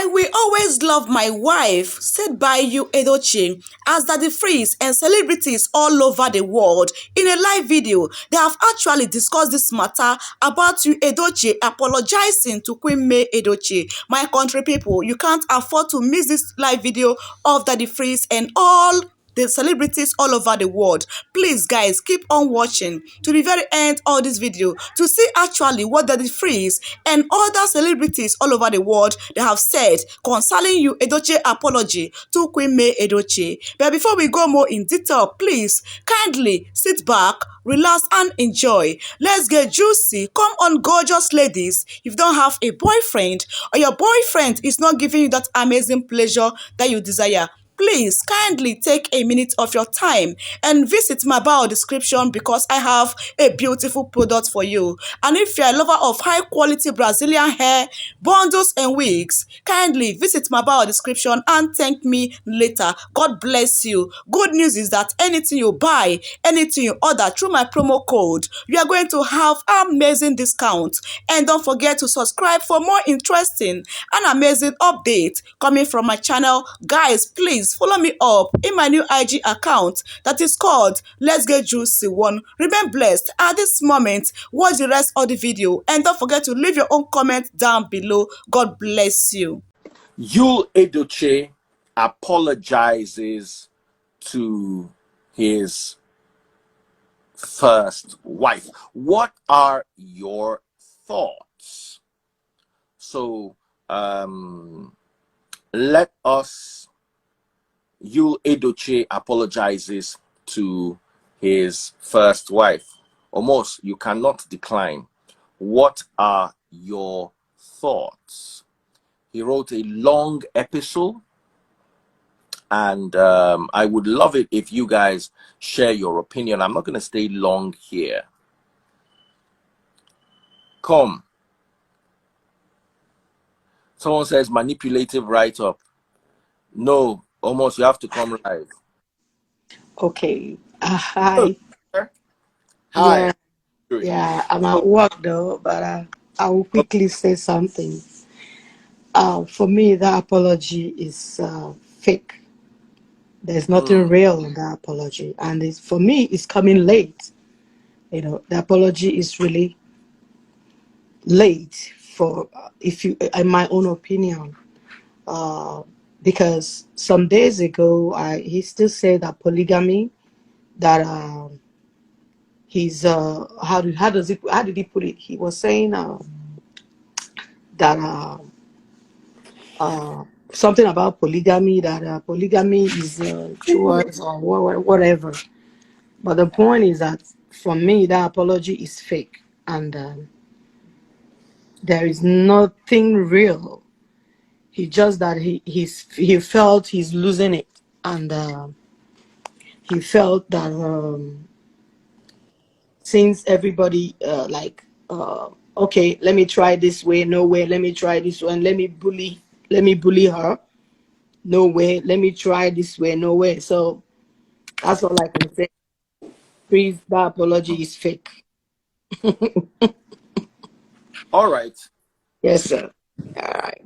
I will always love my wife, said by YUL edochi, as Daddy Freeze and celebrities all over the world. In a live video, they have actually discussed this matter about YUL edochi apologizing to Queen May Edochie. My country people, you can't afford to miss this live video of Daddy Freeze and all the celebrities all over the world. Please guys, keep on watching to the very end of this video to see actually what Daddy Freeze and other celebrities all over the world they have said concerning YUL edochi apology to Queen May Edochie. But before we go more in detail, please kindly sit back, relax and enjoy. Let's get juicy. Come on, gorgeous ladies. If you don't have a boyfriend or your boyfriend is not giving you that amazing pleasure that you desire, please kindly take a minute of your time and visit my bio description because I have a beautiful product for you. And if you're a lover of high quality Brazilian hair, bundles and wigs, kindly visit my bio description and thank me later. God bless you. Good news is that anything you buy, anything you order through my promo code, you are going to have amazing discount. And don't forget to subscribe for more interesting and amazing updates coming from my channel. Guys, please follow me up in my new IG account that is called Let's Get Juicy One. Remain blessed at this moment. Watch the rest of the video and don't forget to leave your own comment down below. God bless you. YUL edochi apologizes to his first wife. What are your thoughts? So let us. YUL edochi apologizes to his first wife. Almost, you cannot decline. What are your thoughts? He wrote a long epistle, and I would love it if you guys share your opinion. I'm not going to stay long here. Come. Someone says manipulative write-up. No, almost you have to come live. Okay. Hi. Hi. Yeah, I'm at work though, but I will quickly say something. For me, that apology is fake. There's nothing real in that apology, and for me, it's coming late. You know, the apology is really late for, if you, in my own opinion, because some days ago, he still said that polygamy, that he's how did he put it? He was saying that something about polygamy, that polygamy is towards or whatever. But the point is that for me, that apology is fake, and there is nothing real. He just that he felt he's losing it, and he felt that since everybody okay, let me try this way, no way, let me try this one, let me bully her, no way, let me try this way, no way. So that's all I can say. Please, that apology is fake. All right. Yes, sir. All right.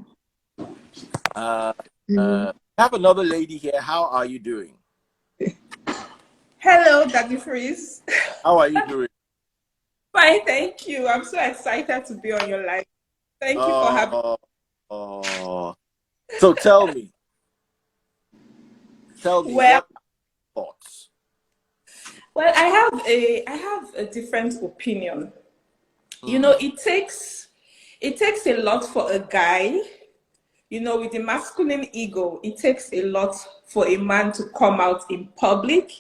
Have another lady here. How are you doing? Hello, Daddy Freeze. How are you doing? Fine, thank you. I'm so excited to be on your live. Thank you for having me. So tell me. Well, what thoughts? Well, I have a different opinion. You know, it takes a lot for a guy, you know, with the masculine ego. It takes a lot for a man to come out in public,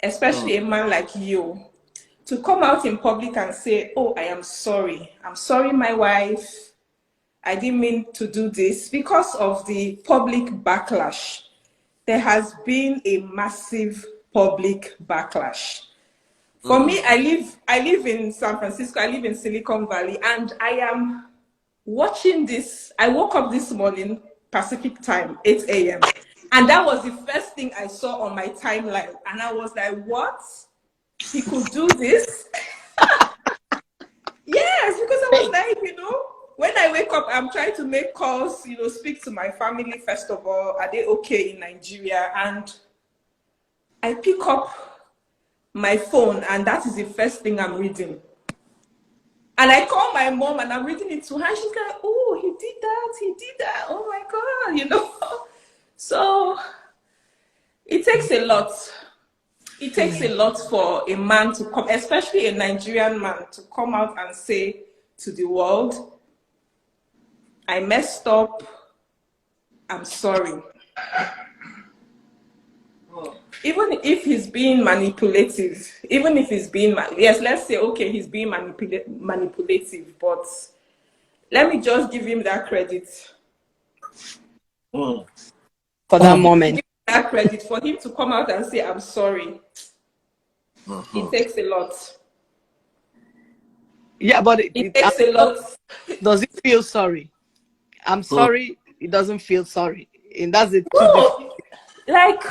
especially a man like you, to come out in public and say, oh, I am sorry. I'm sorry, my wife. I didn't mean to do this. Because of the public backlash, there has been a massive public backlash. For me, I live in San Francisco. I live in Silicon Valley, and I am watching this. I woke up this morning, Pacific time, 8 a.m. And that was the first thing I saw on my timeline. And I was like, what? He could do this? Yes, because I was like, you know, when I wake up, I'm trying to make calls, you know, speak to my family first of all. Are they okay in Nigeria? And I pick up my phone, and that is the first thing I'm reading. And I call my mom, and I'm reading it to her. She's like, "Oh, he did that. Oh my God," you know. So it takes a lot. It takes a lot for a man to come, especially a Nigerian man, to come out and say to the world, "I messed up. I'm sorry." Even if he's being manipulative, even if he's being, yes, let's say, okay, he's being manipulative, but let me just give him that credit. For that moment. Give him that credit for him to come out and say, "I'm sorry." It takes a lot. Yeah, but It takes a lot. Does it feel sorry? I'm sorry. It doesn't feel sorry, and that's the two different. No, like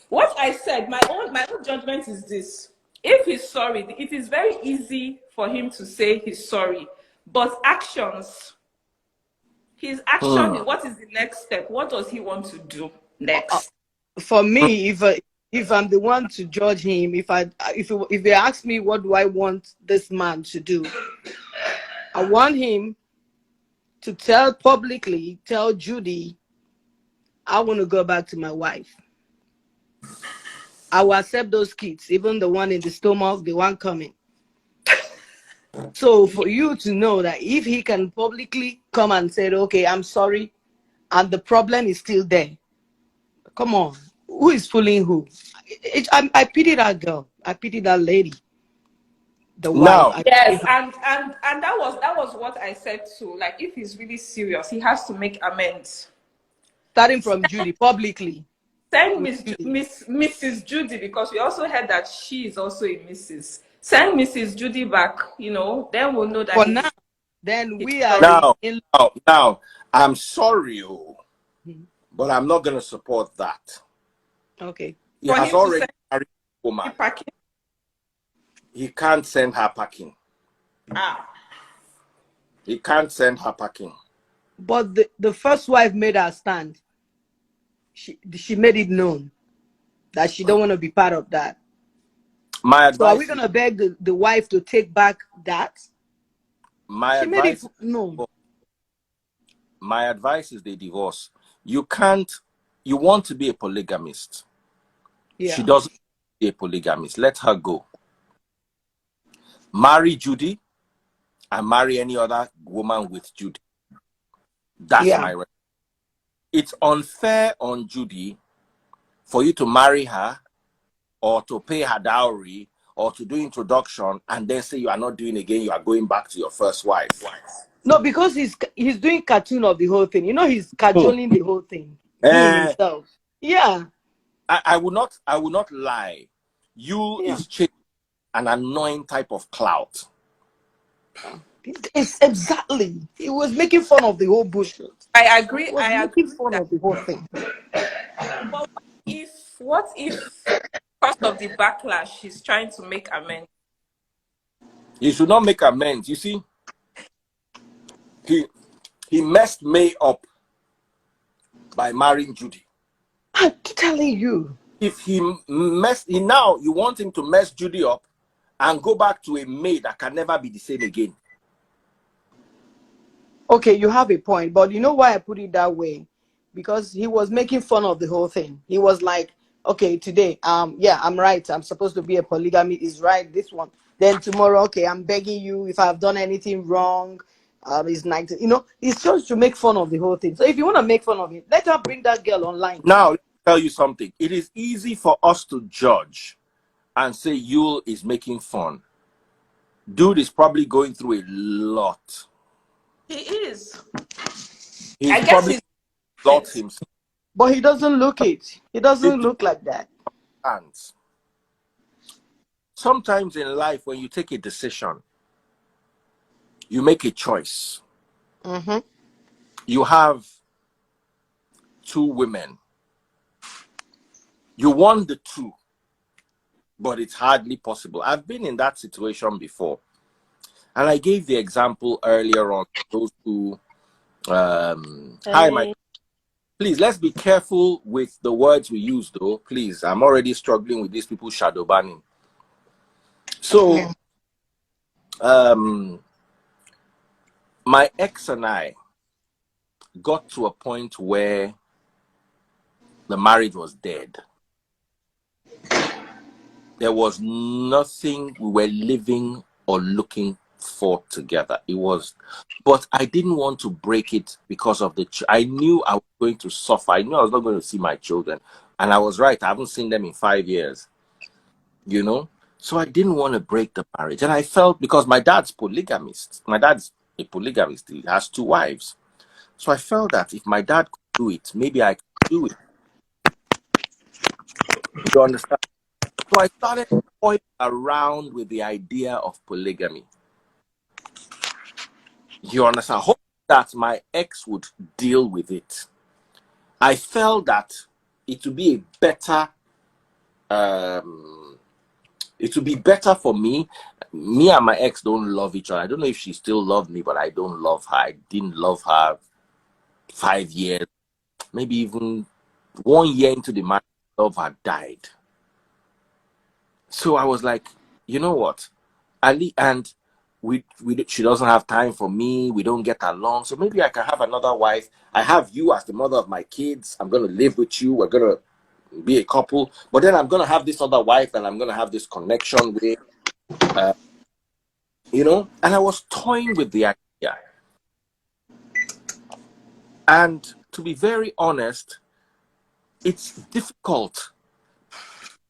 what I said, my own judgment is this: if he's sorry, it is very easy for him to say he's sorry, but actions, his action, what is the next step? What does he want to do next? For me, if I'm the one to judge him, if they ask me what do I want this man to do, I want him to publicly tell Judy, I want to go back to my wife. I will accept those kids, even the one in the stomach, the one coming. So for you to know that if he can publicly come and say, okay, I'm sorry, and the problem is still there, come on, who is fooling who? I pity that girl. I pity that lady, the wife. Yes, and that was what I said too. Like, if he's really serious, he has to make amends. Starting from Judy, publicly. Send Mrs. Judy, because we also heard that she is also a Mrs. Send Mrs. Judy back, you know, then we'll know that. For now, then we are now, I'm sorry, but I'm not going to support that. Okay. He has already married a woman. He can't send her packing. He can't send her packing. But the first wife made her stand. She made it known that she don't want to be part of that. My advice. So are we gonna beg the wife to take back that? My advice. My advice is they divorce. You can't. You want to be a polygamist. Yeah. She doesn't be a polygamist. Let her go. Marry Judy and marry any other woman with Judy. That's my. It's unfair on Judy for you to marry her or to pay her dowry or to do introduction and then say you are not doing again, you are going back to your first wife. No, because he's doing cartoon of the whole thing. You know, he's cajoling the whole thing. He himself. Yeah. I will not lie. YUL is chasing an annoying type of clout. It's exactly. He was making fun of the whole bullshit. I agree. I agree. Making fun of the whole thing. But what if because of the backlash, he's trying to make amends? He should not make amends. You see, he messed May up by marrying Judy. I'm telling you. If now you want him to mess Judy up and go back to a May that can never be the same again. Okay, you have a point, but you know why I put it that way? Because he was making fun of the whole thing. He was like, okay, today, yeah, I'm right. I'm supposed to be a polygamy is right. This one. Then tomorrow, okay, I'm begging you if I've done anything wrong. It's 19. You know, it's just to make fun of the whole thing. So if you want to make fun of it, let her bring that girl online. Now, let me tell you something. It is easy for us to judge and say YUL is making fun. Dude is probably going through a lot. He is. He's probably lost himself. But he doesn't look it. He doesn't look like that. Sometimes in life, when you take a decision, you make a choice. You have two women. You want the two, but it's hardly possible. I've been in that situation before. And I gave the example earlier on, those who Hi, my. Please, let's be careful with the words we use, though. Please, I'm already struggling with these people shadow banning. So, my ex and I got to a point where the marriage was dead. There was nothing we were living or looking for together. It was, but I didn't want to break it because of I knew I was going to suffer. I knew I was not going to see my children. And I was right. I haven't seen them in 5 years, you know? So I didn't want to break the marriage. And I felt, because my dad's polygamist, my dad's a polygamist, he has 2 wives. So I felt that if my dad could do it, maybe I could do it. You understand? So I started toying around with the idea of polygamy. You understand? Hope that my ex would deal with it. I felt that it would be a better, it would be better for me. Me and my ex don't love each other. I don't know if she still loved me, but I don't love her. I didn't love her 5 years, maybe even 1 year into the marriage, love had died. So I was like, you know what? Ali, and she doesn't have time for me. We don't get along. So maybe I can have another wife. I have you as the mother of my kids. I'm going to live with you. We're going to be a couple. But then I'm going to have this other wife and I'm going to have this connection with, you know. And I was toying with the idea. And to be very honest, it's difficult to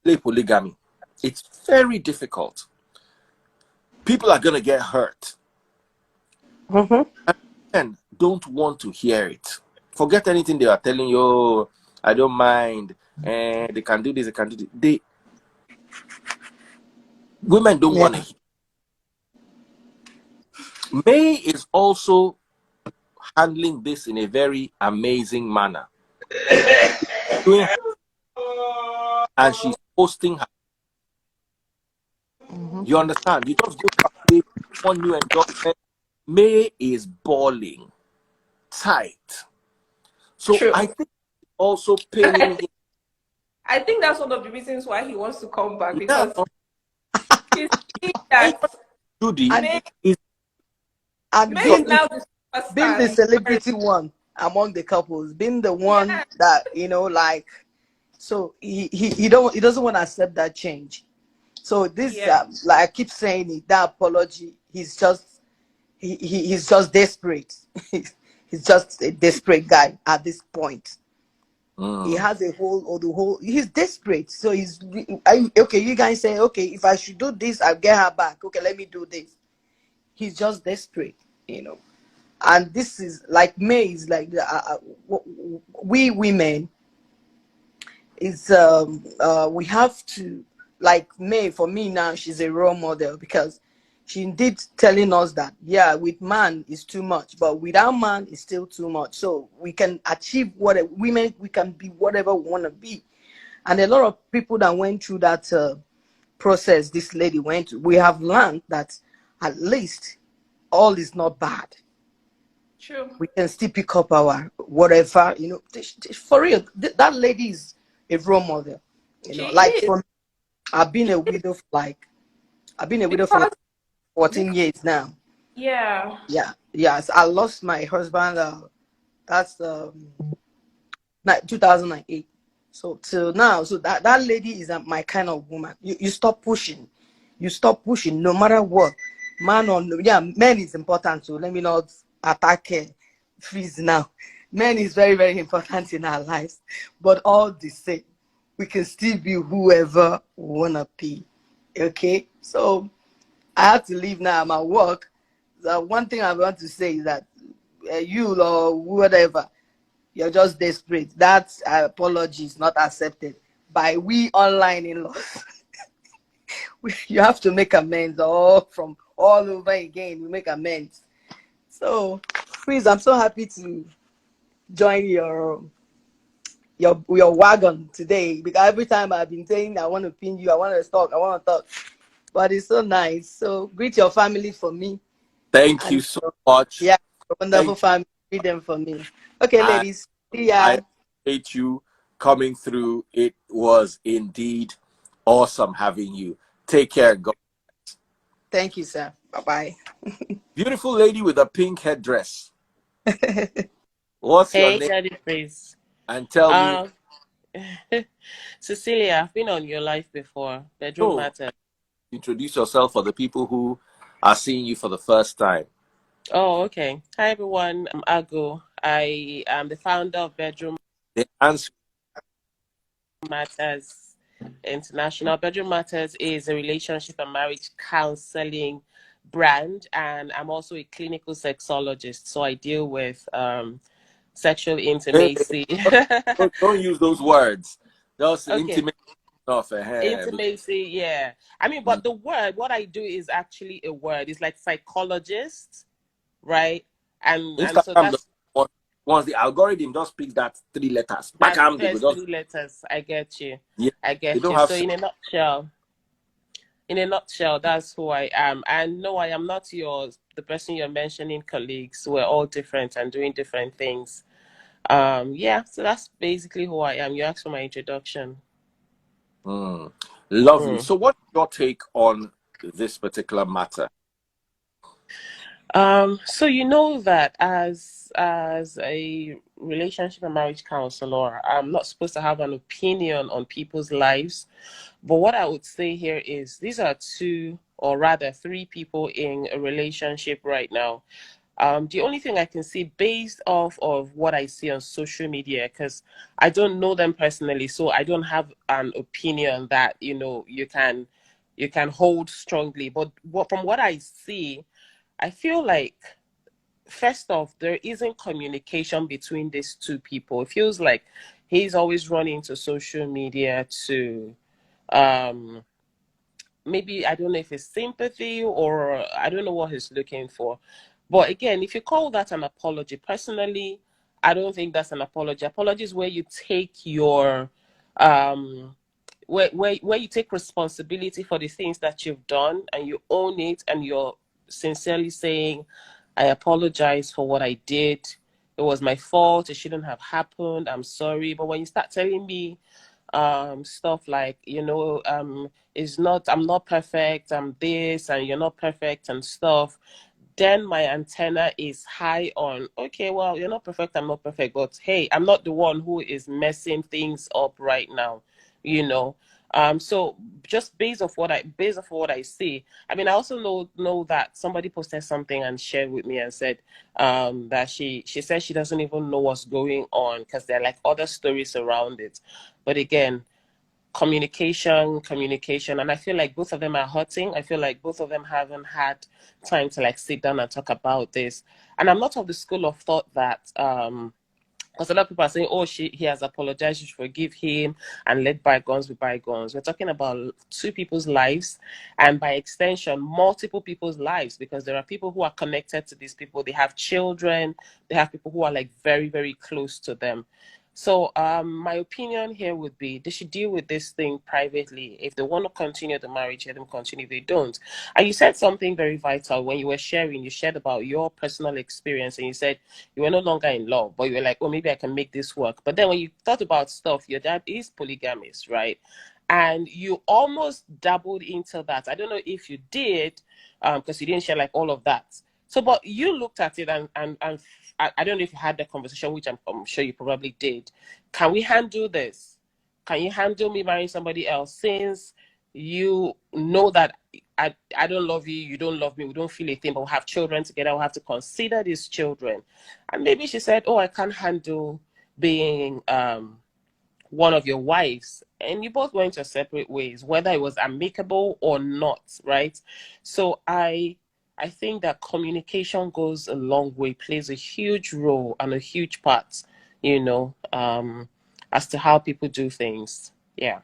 play polygamy. It's very difficult. People are going to get hurt. And don't want to hear it. Forget anything they are telling you. I don't mind. And they can do this, they can do this. Women don't want to hear. May is also handling this in a very amazing manner. And she's posting her. You understand? You just go to one new endorsement. May is balling tight. So True. I think also paying. I think that's one of the reasons why he wants to come back, Yeah. because he's seeing that Judy May is now the being the superstar. celebrity one among the couples, being the one that, you know, like, so he doesn't want to accept that change. So this, like I keep saying it, that apology, he's just desperate. He's just a desperate guy at this point. He has he's desperate. So okay, you guys say, okay, if I should do this, I'll get her back. Okay, let me do this. He's just desperate, you know. And this is like May is like we women is we have to, like May, for me now, she's a role model, because she indeed telling us that, yeah, with man is too much, but without man is still too much. So we can achieve whatever, women, we can be whatever we want to be. And a lot of people that went through that process this lady went through, we have learned that at least all is not bad. True. We can still pick up our whatever, you know. For real, that lady is a role model, you know. Like for me, I've been a widow for like 14 years now. Yeah. Yes, I lost my husband. That's 2008. So till now, so that lady is my kind of woman. You stop pushing, no matter what. Man or no, yeah, men is important. So let me not attack freeze now. Men is very, very important in our lives, but all the same, we can still be whoever we wanna be. Okay, so I have to leave now. I'm at work. The one thing I want to say is that you or whatever, you're just desperate. That apology is not accepted by we online in-laws. You have to make amends all from all over again. We make amends. So, please, I'm so happy to join your wagon today, because every time I've been saying I want to pin you, I want to talk, but it's so nice. So greet your family for me. Thank you so much. Yeah, wonderful family. read them for me. Okay, I ladies. See ya. I appreciate you coming through. It was indeed awesome having you. Take care. Go. Thank you, sir. Bye-bye. Beautiful lady with a pink headdress. What's your Hey, name? Daddy Praise. And tell me. Um, Cecilia, I've been on your live before. Bedroom Oh, Matter. introduce yourself for the people who are seeing you for the first time. Oh, okay. Hi, everyone. I'm Ago. I am the founder of Bedroom The answer. Matters International. Bedroom Matters is a relationship and marriage counseling brand, and I'm also a clinical sexologist. So I deal with sexual Hey, intimacy. don't use those words. Just Okay. intimate stuff. Intimacy, yeah. I mean, but the word, what I do is actually a word. It's like psychologist, right? And so Instagram that's once the algorithm just picks that 3 letters. Back that they go first just three letters. I get you. yeah. I They get don't you. have So in a nutshell, that's who I am. And no, I am not the person you're mentioning, colleagues. We're all different and doing different things. Yeah, so that's basically who I am. You asked for my introduction. lovely. Hmm. So what's your take on this particular matter? So you know that as a relationship and marriage counselor, I'm not supposed to have an opinion on people's lives. But what I would say here is these are two or rather three people in a relationship right now. The only thing I can see based off of what I see on social media, because I don't know them personally, so I don't have an opinion that you can hold strongly. But from what I see, I feel like first off, there isn't communication between these two people. It feels like he's always running to social media to um maybe I don't know if it's sympathy or I don't know what he's looking for. But again, if you call that an apology, personally, I don't think that's an apology. Apology is where you take your um where you take responsibility for the things that you've done and you own it and you're sincerely saying, I apologize for what I did. It was my fault. It shouldn't have happened. I'm sorry. But when you start telling me stuff like I'm not perfect, I'm this and you're not perfect and stuff, then my antenna is high on, okay, well, you're not perfect, I'm not perfect, but hey, I'm not the one who is messing things up right now, you know. So just based off what I see, I mean, I also know that somebody posted something and shared with me and said that she said she doesn't even know what's going on because there are like other stories around it. But again, communication, and I feel like both of them are hurting. I feel like both of them haven't had time to like sit down and talk about this. And I'm not of the school of thought that because a lot of people are saying, oh, he has apologized, you should forgive him and let bygones be bygones. We're talking about two people's lives and by extension, multiple people's lives, because there are people who are connected to these people. They have children, they have people who are like very, very close to them. So my opinion here would be they should deal with this thing privately. If they want to continue the marriage, let them continue. If they don't. And you said something very vital when you were sharing. You shared about your personal experience and you said you were no longer in love, but you were like, oh, maybe I can make this work. But then when you thought about stuff, your dad is polygamous, right? And you almost dabbled into that. I don't know if you did, because you didn't share like all of that. So, but you looked at it and I don't know if you had the conversation, which I'm sure you probably did. Can we handle this? Can you handle me marrying somebody else since you know that I don't love you, you don't love me, we don't feel a thing, but we'll have children together, we'll have to consider these children. And maybe she said, oh, I can't handle being one of your wives, and you both went your separate ways, whether it was amicable or not, right? So I think that communication goes a long way, plays a huge role and a huge part, you know, as to how people do things. Yeah.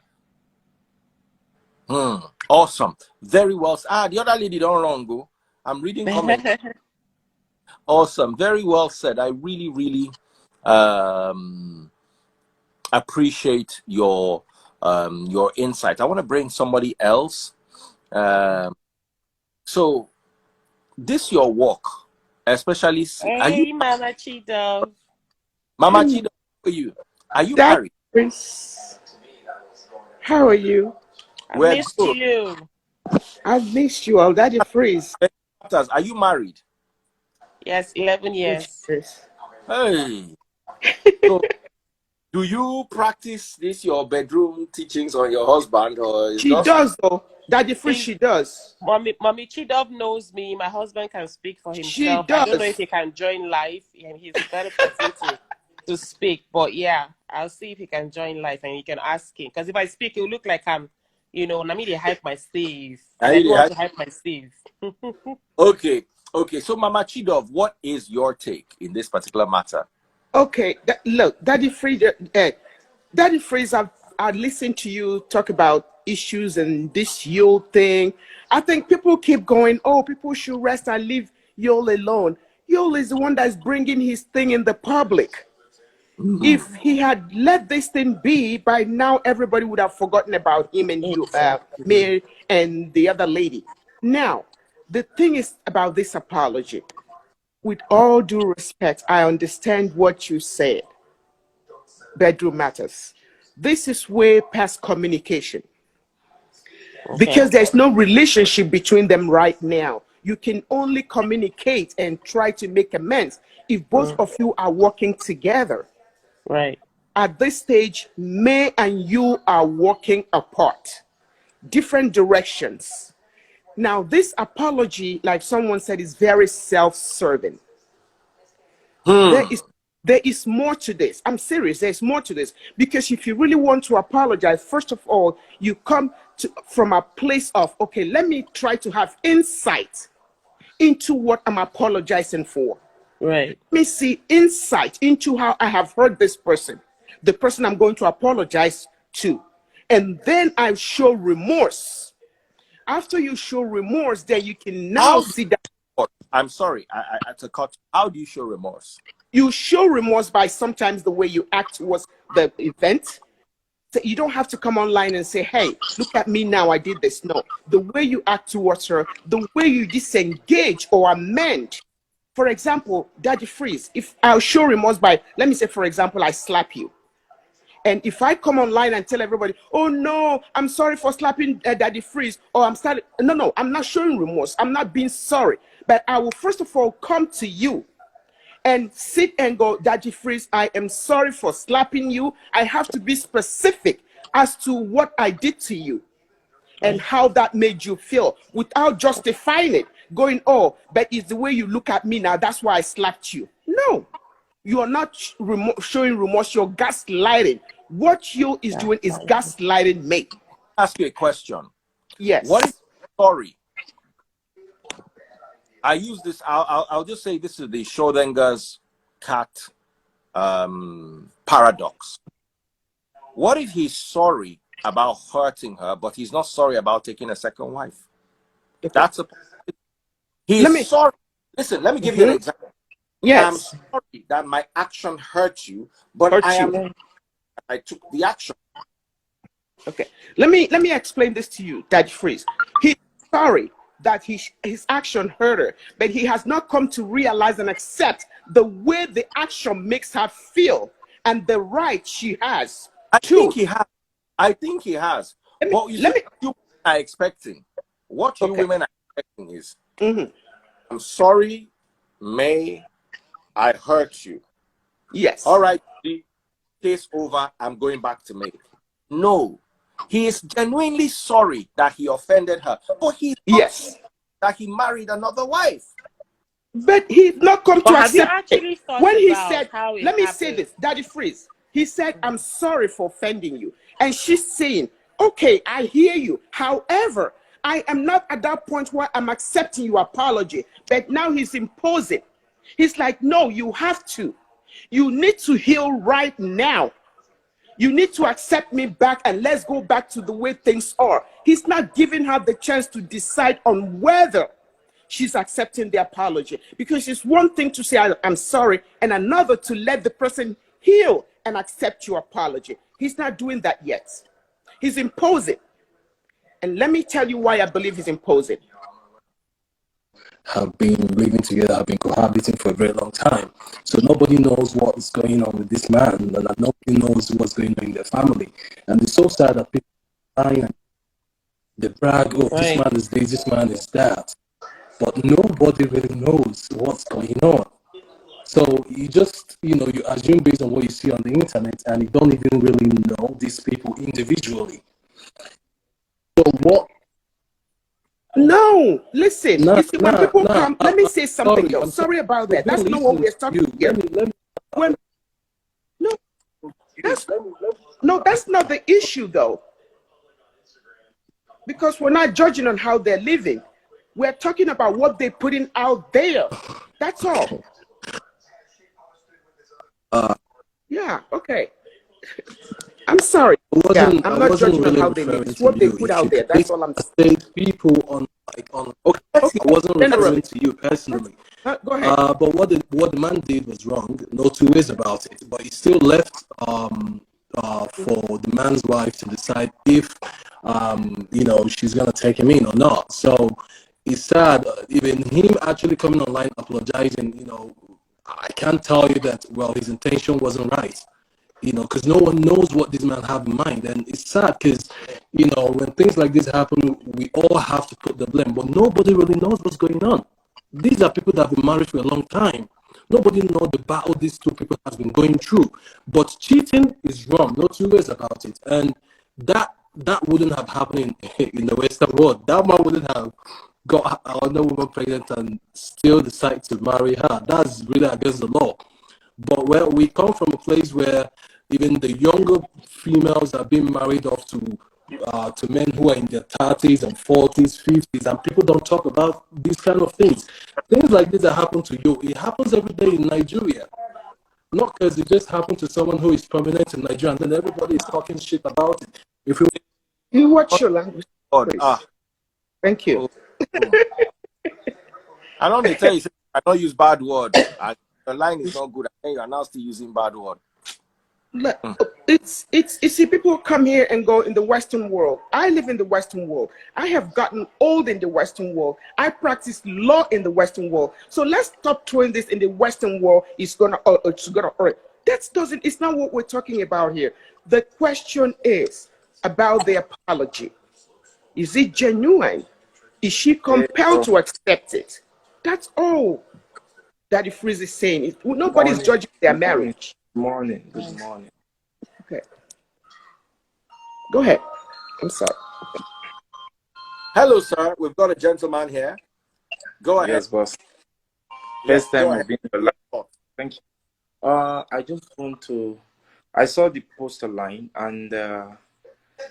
Awesome. Very well. The other lady don't wrong go. I'm reading comments. Awesome. Very well said. I really, really appreciate your insight. I want to bring somebody else. So this your work, Especially, are you Hey, Mama Cheeto. Mama Chido? Are you That married? is, how are you? I We're missed good. you. I've missed you all. Daddy Freeze. Are you married? Yes, 11 years. Yes. Hey. So do you practice this your bedroom teachings on your husband, or is She just does though. Daddy Freeze, She's she does. Mommy Chidov knows me. My husband can speak for She himself. I don't know if does. he can join live, and he's a better person to speak. But yeah, I'll see if he can join live, and you can ask him. Because if I speak, it will look like I'm, I mean, they hype my Steve, and I don't want to hype my Steve. okay? Okay, so Mama Chidov, what is your take in this particular matter? Okay, look, Daddy Freeze, Daddy Freeze, I listened to you talk about issues and this YUL thing. I think people keep going, oh, people should rest and leave YUL alone. YUL is the one that's bringing his thing in the public. If he had let this thing be, by now everybody would have forgotten about him and you, Exactly. Mary and the other lady. Now, the thing is about this apology. With all due respect, I understand what you said. Bedroom matters. This is way past communication Okay. because there's no relationship between them right now. You can only communicate and try to make amends if both of you are working together. Right. At this stage, May and you are walking apart, different directions. Now, this apology, like someone said, is very self-serving. There is there is more to this. I'm serious. There's more to this because if you really want to apologize, first of all, you come from a place of, okay, let me try to have insight into what I'm apologizing for. Right. Let me see insight into how I have hurt this person, the person I'm going to apologize to. And then I show remorse. After you show remorse, then you can now How do see that. I'm sorry, I to cut. How do you show remorse? You show remorse by sometimes the way you act towards the event. So you don't have to come online and say, hey, look at me now, I did this. No, the way you act towards her, the way you disengage or amend. For example, Daddy Freeze, if I'll show remorse by, let me say, for example, I slap you. And if I come online and tell everybody, oh no, I'm sorry for slapping Daddy Freeze, or I'm sorry, no, I'm not showing remorse. I'm not being sorry. But I will first of all come to you and sit and go, Daddy Freeze, I am sorry for slapping you. I have to be specific as to what I did to you and how that made you feel without justifying it. Going, oh, but it's the way you look at me now. That's why I slapped you. No, you are not showing remorse. You're gaslighting. What you is doing is gaslighting me. Ask you a question. What is Yes. sorry? I use this. I'll just say this is the Schrodinger's cat paradox. What if he's sorry about hurting her, but he's not sorry about taking a second wife? Okay. That's a. Let He's me. sorry. Listen, let me give you an example. I'm Yes. sorry that my action hurt you, but Hurt I you. am. I took the action. Okay. Let me explain this to you, Daddy Freeze. He's sorry that his action hurt her, but he has not come to realize and accept the way the action makes her feel and the right she has I think to. he has. I think he has. Let me. But you see, Let me. what you are expecting. What you Okay. women are expecting is, Mm-hmm. I'm sorry, May, I hurt you. Yes. All right, case over. I'm going back to May. No, he is genuinely sorry that he offended her, but he's not Yes. sorry that he married another wife. But he's not come to But have you accept it. actually thought When he about said, how it let me say happened? this, Daddy Freeze, he said, I'm sorry for offending you. And she's saying, okay, I hear you. However, I am not at that point where I'm accepting your apology. But now he's imposing. He's like, no, you have to. You need to heal right now. You need to accept me back and let's go back to the way things are. He's not giving her the chance to decide on whether she's accepting the apology, because it's one thing to say I'm sorry and another to let the person heal and accept your apology. He's not doing that yet. He's imposing. And let me tell you why I believe he's imposing. have been living together, have been cohabiting for a very long time. So nobody knows what is going on with this man, and nobody knows what's going on in their family. And it's so sad that people lie and they brag, oh, this man is this, this man is that. But nobody really knows what's going on. So you just, you assume based on what you see on the internet, and you don't even really know these people individually. So what? No, listen. You see, when people come, let me say something though. Sorry about that. That's not what we're talking here. That's not the issue though. Because we're not judging on how they're living. We're talking about what they're putting out there. That's all. Yeah, okay. I'm sorry. I'm not judging on how they live. It's what they put out there. That's all I'm saying. People okay, I wasn't referring to you personally. Go ahead. But what the man did was wrong. No two ways about it. But he still left for the man's wife to decide if she's gonna take him in or not. So it's sad. Even him actually coming online apologizing, I can't tell you that, well, his intention wasn't right, because no one knows what this man have in mind. And it's sad because, when things like this happen, we all have to put the blame, but nobody really knows what's going on. These are people that have been married for a long time. Nobody knows the battle these two people have been going through. But cheating is wrong, no two ways about it. And that wouldn't have happened in the Western world. That man wouldn't have got another woman pregnant and still decide to marry her. That's really against the law. But where we come from a place where even the younger females are being married off to men who are in their 30s and 40s, 50s, and people don't talk about these kind of things. Things like this that happen to you, it happens every day in Nigeria. Not because it just happened to someone who is prominent in Nigeria and then everybody is talking shit about it. If you watch your language, thank you. I don't need to tell you, I don't use bad word. The line is not good. I think you're now still using bad word. It's you see, people come here and go in the Western world. I live in the Western world. I have gotten old in the Western world. I practice law in the Western world. So let's stop throwing this in the Western world. It's gonna it's not what we're talking about here. The question is about the apology. Is it genuine? Is she compelled to accept it? That's all Daddy Freeze is saying. Nobody's judging their marriage. Good morning. Okay. Go ahead. I'm sorry. Hello, sir. We've got a gentleman here. Go ahead. Yes, boss. Yes, First time I've been alive. Thank you. I just want to. I saw the poster line, and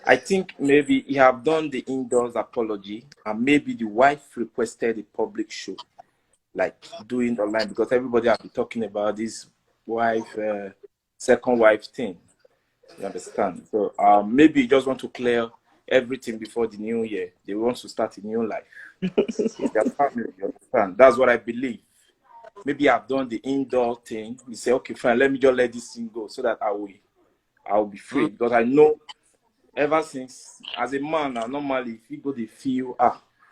I think maybe you have done the indoors apology, and maybe the wife requested a public show, like doing the line, because everybody have been talking about this wife, second wife thing. You understand? So maybe you just want to clear everything before the new year. They want to start a new life. It's their family, you understand? That's what I believe. Maybe I've done the indoor thing. You say, okay, fine, let me just let this thing go so that I will be free. Because I know ever since, as a man, normally, if you go, they feel,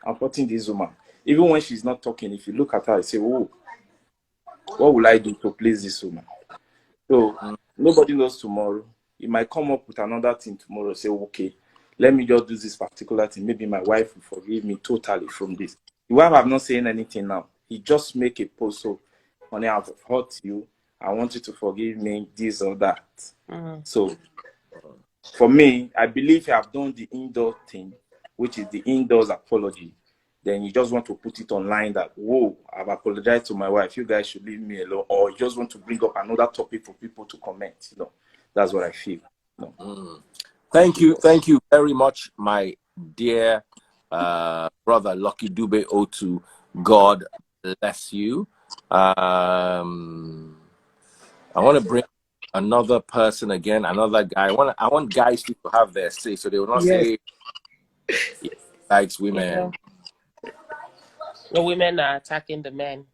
I'm putting this woman. Even when she's not talking, if you look at her, you say, oh, what will I do to please this woman? So nobody knows tomorrow. You might come up with another thing tomorrow, say, okay, let me just do this particular thing. Maybe my wife will forgive me totally from this. The wife, I'm not saying anything now. He just make a post, so, honey, I've hurt you. I want you to forgive me, this or that. So, for me, I believe you have done the indoor thing, which is the indoors apology. Then you just want to put it online that, whoa, I've apologized to my wife. You guys should leave me alone. Or you just want to bring up another topic for people to comment. That's what I feel. Thank you very much, my dear brother Lucky Dube O2. God bless you. I want to bring another person again, another guy. I want guys to have their say, so they will not say he likes women. The women are attacking the men.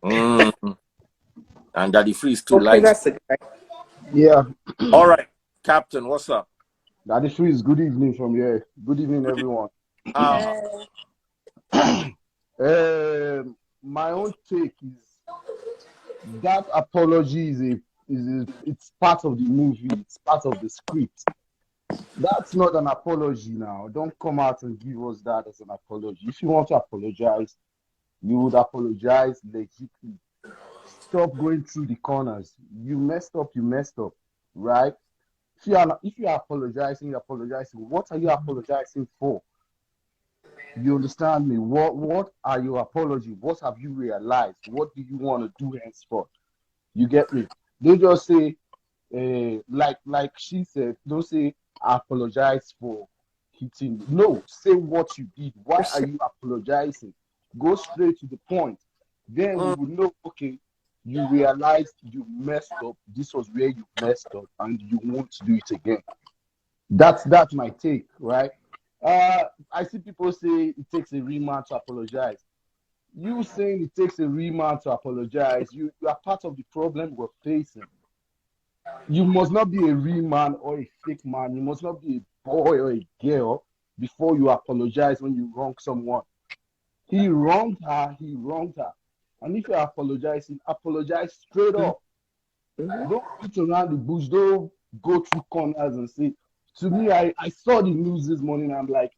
And Daddy Freeze too likes. Yeah. All right, Captain, what's up? Daddy Freeze, good evening from here. Good evening, everyone. my own take is that apology it's part of the movie, it's part of the script. That's not an apology now. Don't come out and give us that as an apology. If you want to apologize, you would apologize legitimately. Stop going through the corners. You messed up, right? If you are apologizing, you're apologizing. What are you apologizing for? You understand me? What are your apology? What have you realized? What do you want to do henceforth? You get me? Don't just say, like she said, don't say I apologize for hitting. No, say what you did. Why are you apologizing? Go straight to the point. Then we will know, okay, you realized you messed up. This was where you messed up, and you won't do it again. That's my take, right? I see people say it takes a real man to apologize. You saying it takes a real man to apologize, you are part of the problem we're facing. You must not be a real man or a fake man. You must not be a boy or a girl before you apologize when you wrong someone. He wronged her, he wronged her. And if you're apologizing, apologize straight up. Don't beat around the bush. Don't go through corners and say, to me, I saw the news this morning. I'm like,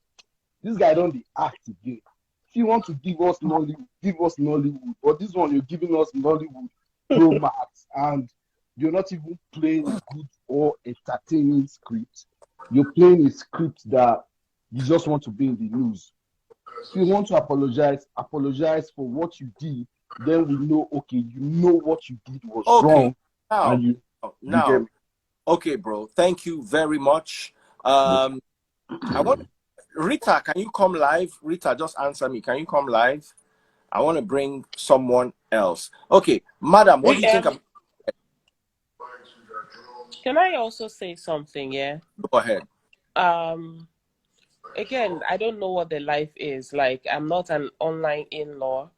this guy don't be act again. If you want to give us Nollywood, give us Nollywood. But this one, you're giving us Nollywood Pro Max, and you're not even playing a good or entertaining script. You're playing a script that you just want to be in the news. If you want to apologize, apologize for what you did. Then we know, okay, you know what you did was wrong, now, and you now, get me. okay, bro. Thank you very much. I want Rita. Can you come live? Rita, just answer me. Can you come live? I want to bring someone else. Okay, madam, what do you think about? Can I also say something? Yeah. Go ahead. Again, I don't know what the life is like. I'm not an online in-law,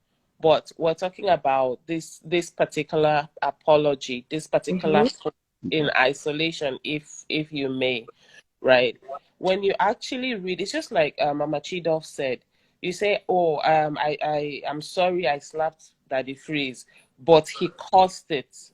but we're talking about this particular apology, this particular in isolation, if you may, right? When you actually read, it's just like Mama Chidov said. You say, "Oh, I'm sorry, I slapped Daddy Freeze, but he caused it."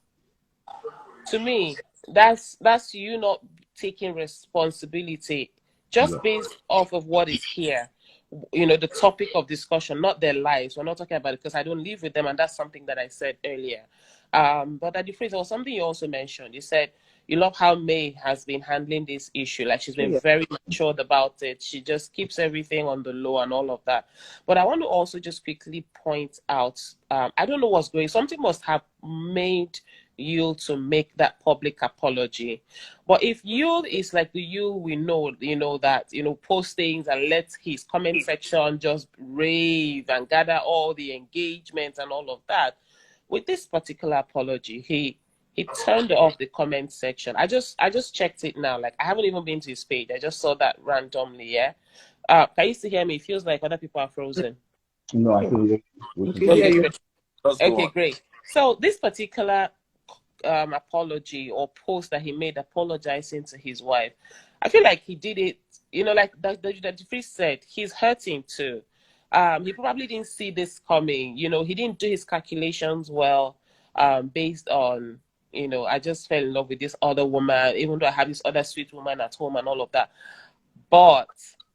To me, that's you not taking responsibility just based off of what is here. The topic of discussion, not their lives. We're not talking about it because I don't live with them, and that's something that I said earlier. But at the phrase, there was something you also mentioned. You said you love how May has been handling this issue. Like, she's been very matured about it. She just keeps everything on the low and all of that. But I want to also just quickly point out, I don't know what's going. Something must have made YUL to make that public apology. But if YUL is like the YUL we know, that, post things and let his comment section just rave and gather all the engagement and all of that, with this particular apology, he turned off the comment section. I just checked it now. Like, I haven't even been to his page. I just saw that randomly, yeah. Can you still hear me? It feels like other people are frozen. No, I can hear you. Okay, great. Just go Okay, on. great. So this particular apology or post that he made apologizing to his wife, I feel like he did it, like the priest said, he's hurting too. He probably didn't see this coming. He didn't do his calculations well, based on, I just fell in love with this other woman, even though I have this other sweet woman at home and all of that. But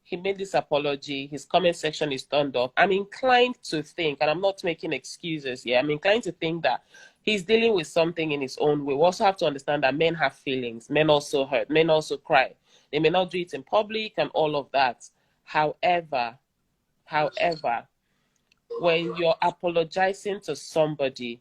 he made this apology. His comment section is turned off. I'm inclined to think, and I'm not making excuses here, I'm inclined to think that he's dealing with something in his own way. We also have to understand that men have feelings. Men also hurt. Men also cry. They may not do it in public and all of that. However, when you're apologizing to somebody,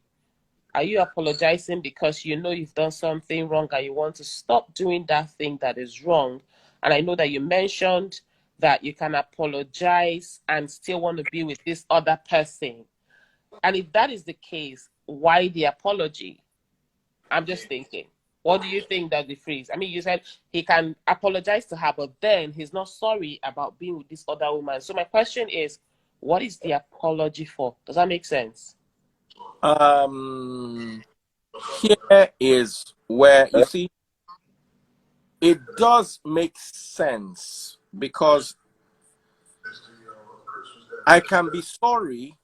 are you apologizing because you've done something wrong and you want to stop doing that thing that is wrong? And I know that you mentioned that you can apologize and still want to be with this other person. And if that is the case, why the apology? I'm just thinking. What do you think, Dr. Freeze? I mean, you said he can apologize to her, but then he's not sorry about being with this other woman. So my question is, what is the apology for? Does that make sense? Here is where you see it does make sense, because I can be sorry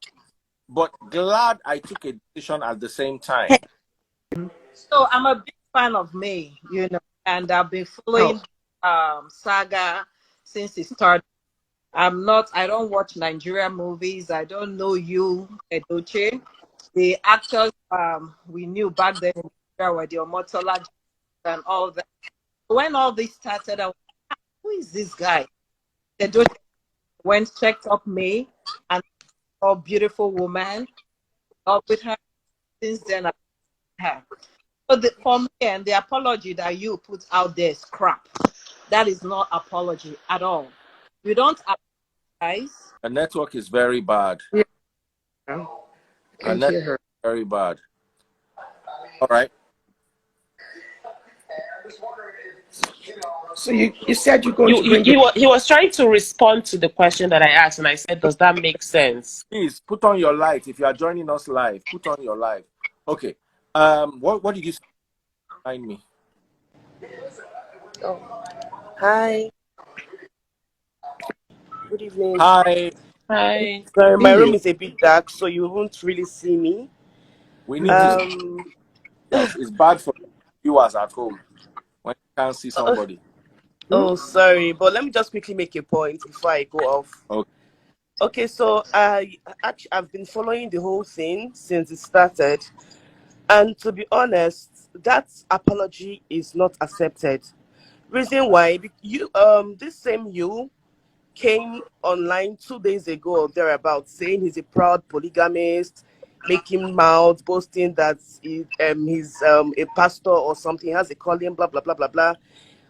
but glad I took a decision at the same time. So I'm a big fan of May, and I've been following saga since it started. I don't watch Nigerian movies. I don't know you, Edoche. The actors we knew back then in Nigeria were the Omotola and all that. When all this started, I was like, who is this guy? Edoche went, checked up May, and saw a beautiful woman, up with her. Since then, I her. So for me, and the apology that you put out there is crap. That is not apology at all. You don't apologize. The network is very bad. Yeah. Her network is very bad. All right. So you said you're going to bring he was trying to respond to the question that I asked, and I said, does that make sense? Please put on your light. If you are joining us live, put on your light. Okay. What did you say behind me? Oh, hi. Good evening. Hi. Hi. Sorry, my room You. is a bit dark, so you won't really see me. We need you to yourself. It's bad for viewers at home when you can't see somebody. Oh, sorry, but let me just quickly make a point before I go off. Okay. Okay, so I've been following the whole thing since it started, and to be honest, that apology is not accepted. Reason why? This same you came online 2 days ago or thereabout saying he's a proud polygamist, making mouths, boasting that he's a pastor or something, has a calling, blah blah blah blah blah.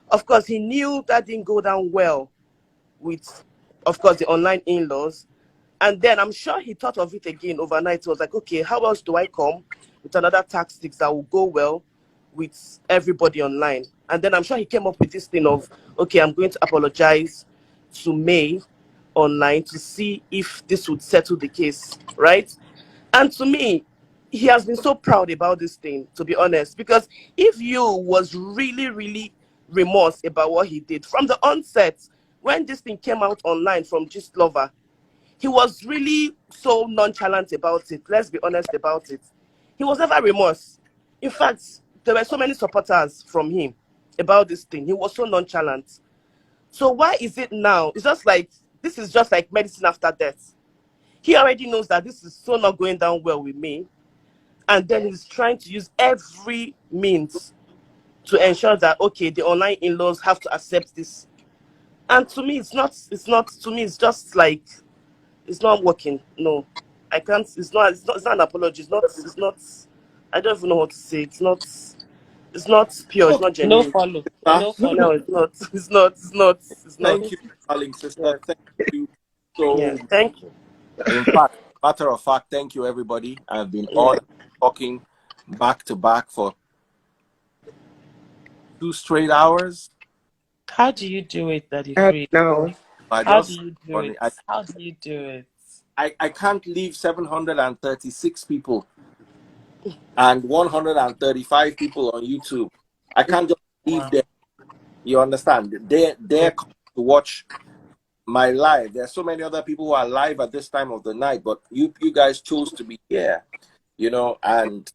Of course, he knew that didn't go down well with, of course, the online in-laws. And then I'm sure he thought of it again overnight. He was like, okay, how else do I come with another tactics that will go well with everybody online? And then I'm sure he came up with this thing of, okay, I'm going to apologize to May online to see if this would settle the case, right? And to me, he has been so proud about this thing, to be honest, because if you was really, really remorse about what he did from the onset, when this thing came out online from Gist Lover, he was really so nonchalant about it. Let's be honest about it. He was never remorse. In fact, there were so many supporters from him about this thing. He was so nonchalant. So why is it now? It's just like, this is just like medicine after death. He already knows that this is so not going down well with me. And then he's trying to use every means to ensure that, okay, the online in-laws have to accept this. And to me, to me, it's just like, it's not working. No, I can't, it's not an apology. It's not, I don't even know what to say. It's not pure. It's not No genuine. follow. Sister, No follow. No, it's not. It's not. thank you, darling sister. Yeah. Thank you so Yeah. much. Thank you. In fact, matter of fact, thank you, everybody. I've been Yeah. on talking back to back for 2 straight hours. How do you do it, Daddy Free? No. I How do just you do it? I, How do you do it? I can't leave 736 people and 135 people on YouTube. I can't just leave Wow. them. You understand? They're coming to watch my live. There's so many other people who are live at this time of the night, but you guys chose to be here, and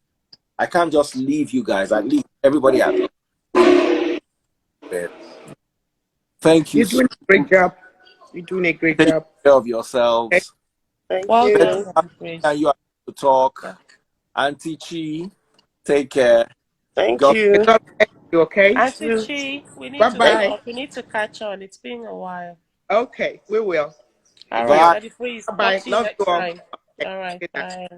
I can't just leave you guys. At least everybody at bed. Thank you. You're doing a great job. You're doing a great Take job. care of yourselves. Thank Well you. done, Daddy Free. And you have to talk. Yeah. Auntie Chi, take care. Thank God I you. love you, okay? Auntie You. Chi, we need to Bye-bye. talk. We need to catch on. It's been a while. Okay, we will. All right, bless. Daddy Freeze. Talk Bye-bye. to you Love you next all. time. Okay, All right, good night. bye.